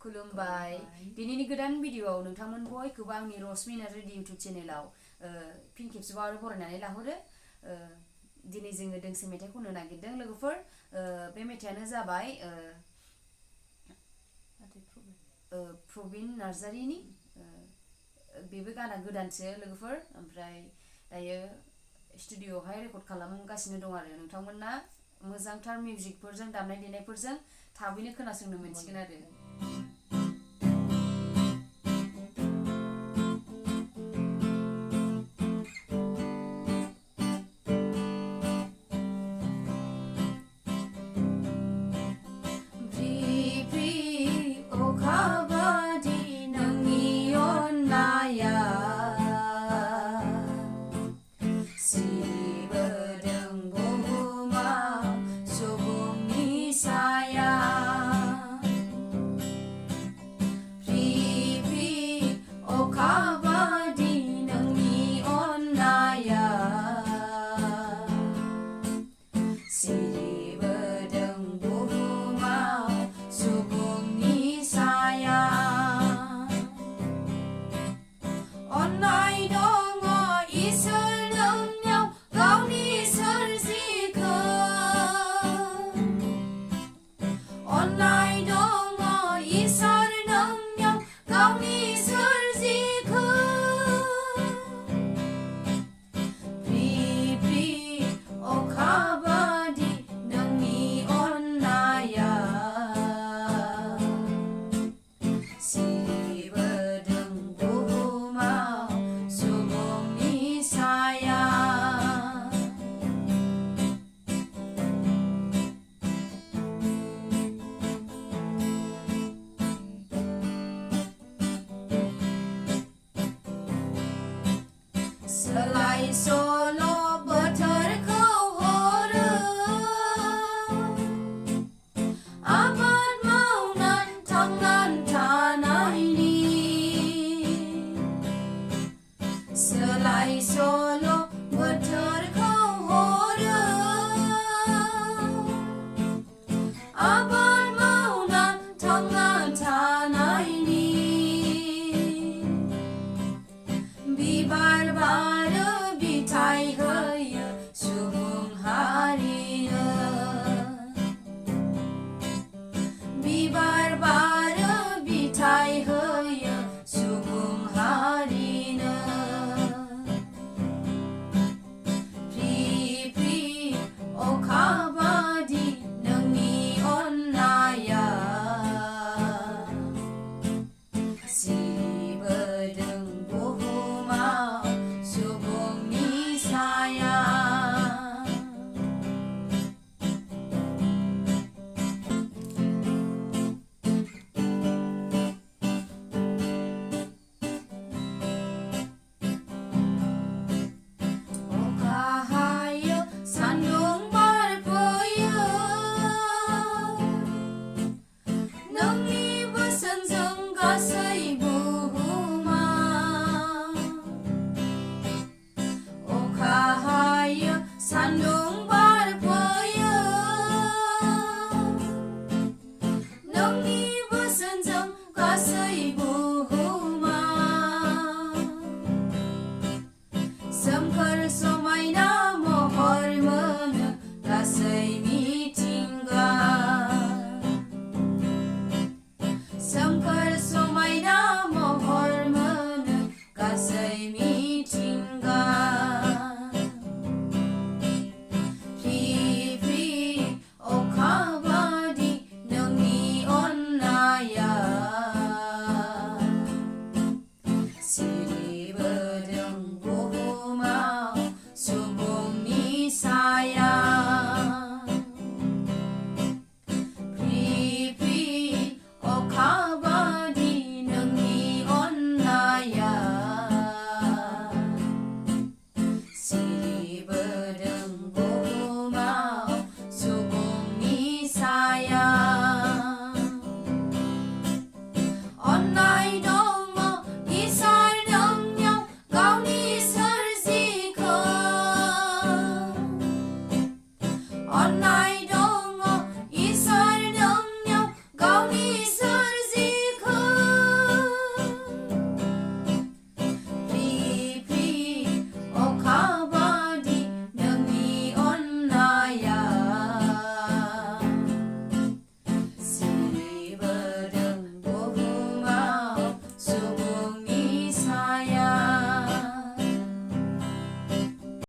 खुलुमबाय दिनैनि गोदान भिडिअआव नोंथांमोन बयखौबो आंनि रश्मि नार्जारि इउटिउब चेनेलाव फिन खेबसेबाव आरो बरायनानै लाहरो दिनै जोङो दोंसे मेथाइ खननो नागिरदों लोगोफोर बे मेथाइयानो जाबाय प्रबिन नार्जारिनि बेबो गाना गोदानसो लोगोफोर ओमफ्राय दायो स्टुडिअआवहाय रेकर्ड खालामगासिनो दं आरो नोंथांमोना मोजांथार मिउजिकफोरजों दामनाय देनायफोरजों थाबैनो खोनासंनो मोनसिगोन आरो Selai solo bothorखौ हरो आबाद मावनानै थांनानै थानायनि Selai solo बोथोरखौ हरो आबाद मावनानै थांनानै थानायनि बिबार बारो बिथाइ होयो सुबुं हारिनो बिबार बारो बिथाइ होयो सुबुं हारिनो फ्रि फ्रि अखा बादि नोंनि अननाया सिरिबोदों बुहुमाव सुबुंनि साया अखा हायो सान्दुं बार फैयो नोंनि बोसोनजों गासै बुहुमा अखा हायो सान्दुं बार फैयो नोंनि बोसोनजों गासै